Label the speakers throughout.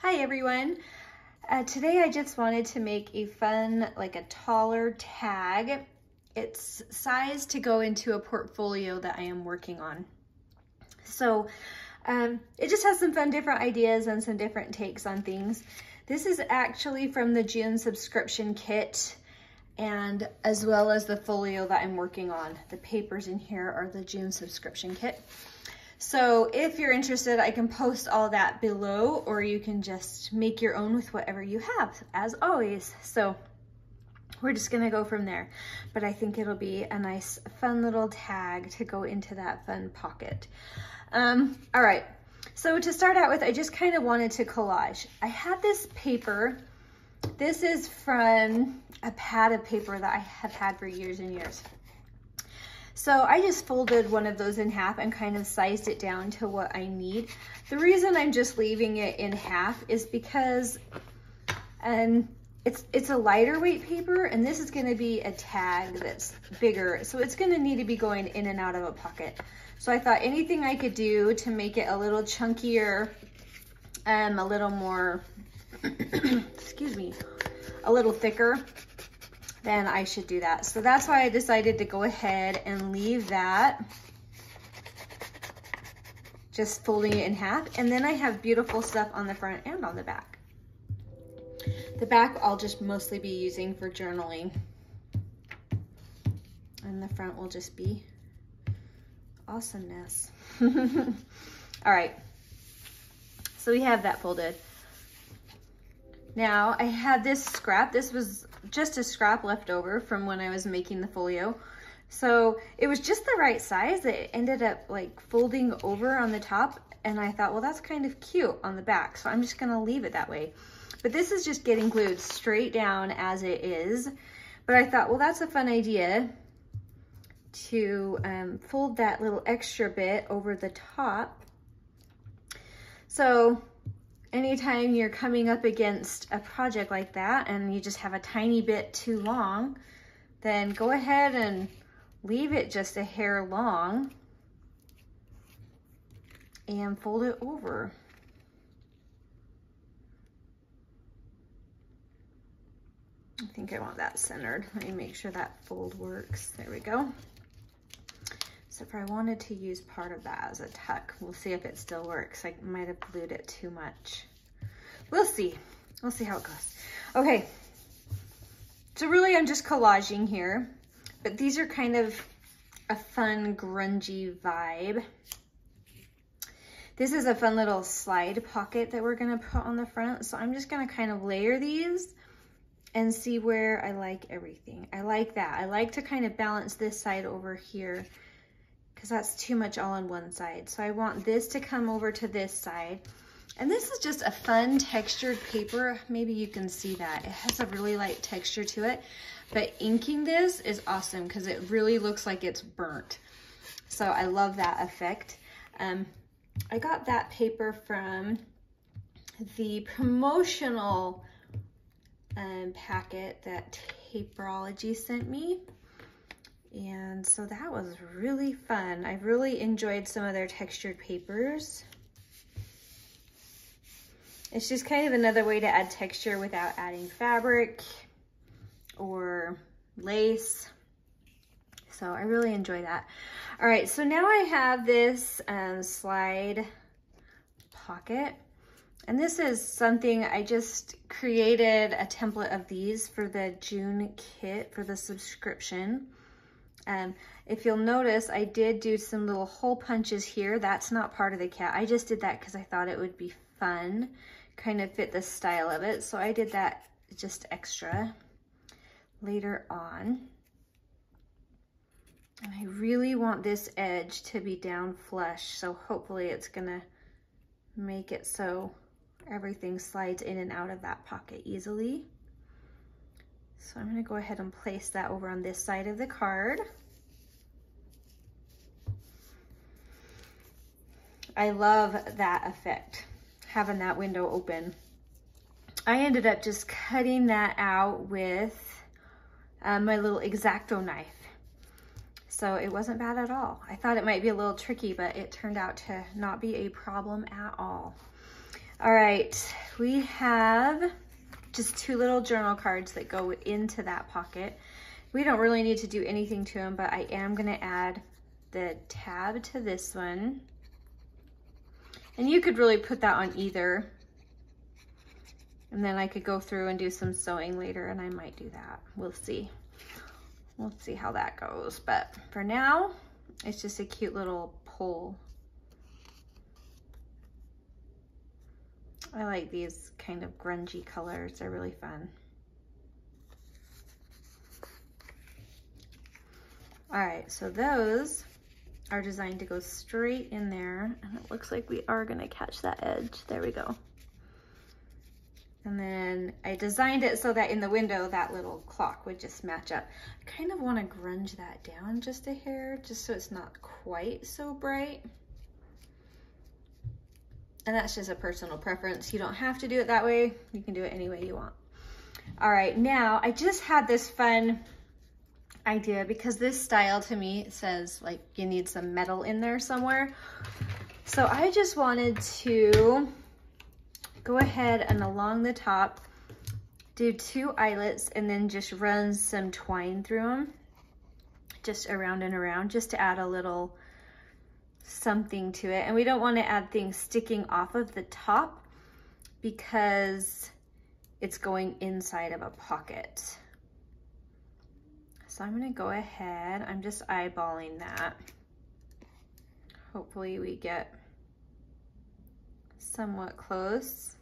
Speaker 1: Hi everyone. Today I just wanted to make a fun, like a taller tag. It's sized to go into a portfolio that I am working on. So it just has some fun different ideas and some different takes on things. This is actually from the June subscription kit, and as well as the folio that I'm working on. The papers in here are the June subscription kit. So if you're interested, I can post all that below, or you can just make your own with whatever you have, as always. So we're just gonna go from there. But I think it'll be a nice, fun little tag to go into that fun pocket. All right, so to start out with, I just kind of wanted to collage. I had this paper. This is from a pad of paper that I have had for years and years. So I just folded one of those in half and kind of sized it down to what I need. The reason I'm just leaving it in half is because it's a lighter weight paper, and this is going to be a tag that's bigger. So it's going to need to be going in and out of a pocket. So I thought anything I could do to make it a little chunkier, a little more, excuse me, a little thicker, then I should do that. So that's why I decided to go ahead and leave that, just folding it in half. And then I have beautiful stuff on the front and on the back. The back I'll just mostly be using for journaling. And the front will just be awesomeness. All right, so we have that folded. Now I have this scrap. This was just a scrap left over from when I was making the folio. So it was just the right size. It ended up like folding over on the top, and I thought, well, that's kind of cute on the back. So I'm just gonna leave it that way. But this is just getting glued straight down as it is. But I thought, well, that's a fun idea to fold that little extra bit over the top. So anytime you're coming up against a project like that and you just have a tiny bit too long, then go ahead and leave it just a hair long and fold it over. I think I want that centered. Let me make sure that fold works. There we go. So if I wanted to use part of that as a tuck, we'll see if it still works. I might have glued it too much. We'll see. We'll see how it goes. Okay. So really I'm just collaging here, but these are kind of a fun grungy vibe. This is a fun little slide pocket that we're gonna put on the front. So I'm just gonna kind of layer these and see where I like everything. I like that. I like to kind of balance this side over here, because that's too much all on one side. So I want this to come over to this side. And this is just a fun textured paper. Maybe you can see that. It has a really light texture to it, but inking this is awesome because it really looks like it's burnt. So I love that effect. I got that paper from the promotional packet that TAPERLOGY sent me. And so that was really fun. I really enjoyed some of their textured papers. It's just kind of another way to add texture without adding fabric or lace. So I really enjoy that. All right, so now I have this slide pocket. And this is something I just created a template of these for the June kit for the subscription. If you'll notice, I did do some little hole punches here. That's not part of the kit. I just did that because I thought it would be fun, kind of fit the style of it. So I did that just extra later on. And I really want this edge to be down flush. So hopefully it's gonna make it so everything slides in and out of that pocket easily. So I'm gonna go ahead and place that over on this side of the card. I love that effect, having that window open. I ended up just cutting that out with my little X-Acto knife. So it wasn't bad at all. I thought it might be a little tricky, but it turned out to not be a problem at all. All right, we have just 2 little journal cards that go into that pocket. We don't really need to do anything to them, but I am gonna add the tab to this one. And you could really put that on either. And then I could go through and do some sewing later, and I might do that. We'll see. We'll see how that goes. But for now, it's just a cute little pull. I like these kind of grungy colors. They're really fun. All right, so those are designed to go straight in there. And it looks like we are gonna catch that edge. There we go. And then I designed it so that in the window, that little clock would just match up. I kind of wanna grunge that down just a hair, just so it's not quite so bright. And that's just a personal preference. You don't have to do it that way. You can do it any way you want. All right, now I just had this fun idea because this style to me says like you need some metal in there somewhere. So I just wanted to go ahead and along the top, do 2 eyelets and then just run some twine through them, just around and around, just to add a little something to it. And we don't want to add things sticking off of the top because it's going inside of a pocket. So I'm going to go ahead, I'm just eyeballing that. Hopefully we get somewhat close.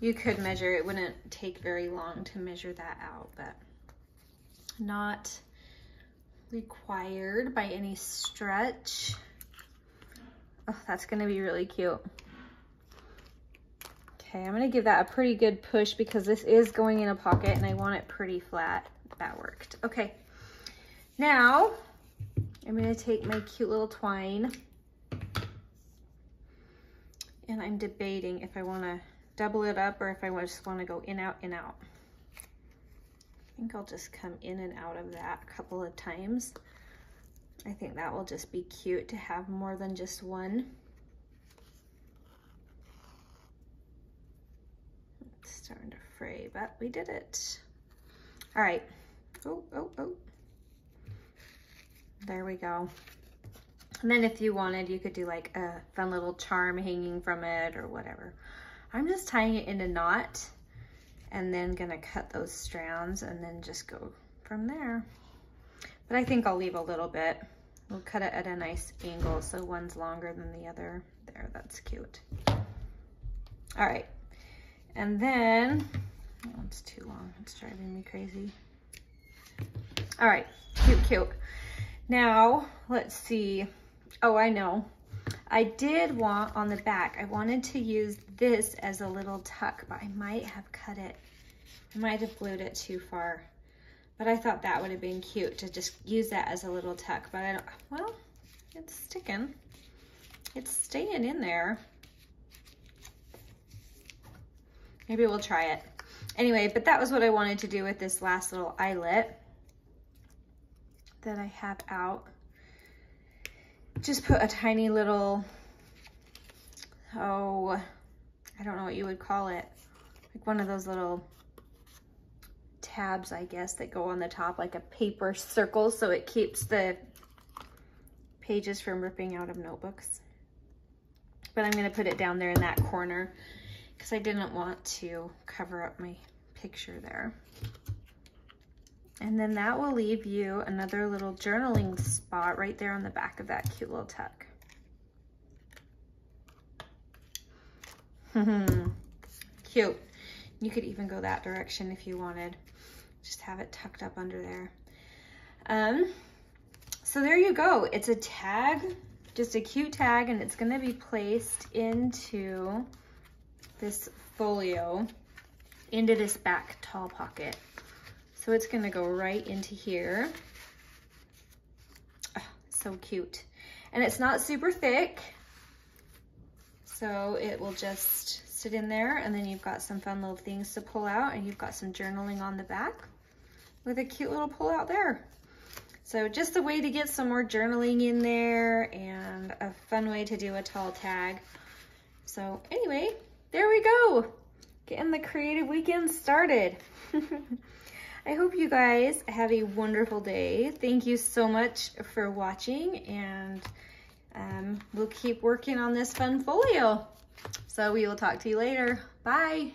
Speaker 1: You could measure, it wouldn't take very long to measure that out, but not required by any stretch. Oh, that's gonna be really cute. Okay, I'm gonna give that a pretty good push because this is going in a pocket and I want it pretty flat. That worked. Okay, now I'm gonna take my cute little twine and I'm debating if I wanna double it up or if I just wanna go in, out, in, out. I think I'll just come in and out of that a couple of times. I think that will just be cute to have more than just one. It's starting to fray, but we did it. All right. Oh, oh, oh. There we go. And then if you wanted, you could do like a fun little charm hanging from it or whatever. I'm just tying it in a knot and then gonna cut those strands and then just go from there. But I think I'll leave a little bit. We'll cut it at a nice angle so one's longer than the other. There, that's cute. All right, and then, oh, it's too long, it's driving me crazy. All right, cute, cute. Now, let's see. Oh, I know. I did want on the back, I wanted to use this as a little tuck, but I might have cut it. I might have glued it too far, but I thought that would have been cute to just use that as a little tuck, but I don't, well, it's sticking. It's staying in there. Maybe we'll try it. Anyway, but that was what I wanted to do with this last little eyelet that I have out. Just put a tiny little, oh, I don't know what you would call it. Like one of those little tabs, I guess, that go on the top, like a paper circle, so it keeps the pages from ripping out of notebooks. But I'm gonna put it down there in that corner because I didn't want to cover up my picture there. And then that will leave you another little journaling spot right there on the back of that cute little tuck. Cute. You could even go that direction if you wanted. Just have it tucked up under there. So there you go. It's a tag, just a cute tag, and it's gonna be placed into this folio, into this back tall pocket. So it's gonna go right into here. Oh, so cute. And it's not super thick, so it will just sit in there, and then you've got some fun little things to pull out, and you've got some journaling on the back with a cute little pull out there. So just a way to get some more journaling in there and a fun way to do a tall tag. So anyway, there we go. Getting the creative weekend started. I hope you guys have a wonderful day. Thank you so much for watching, and we'll keep working on this fun folio. So we will talk to you later. Bye.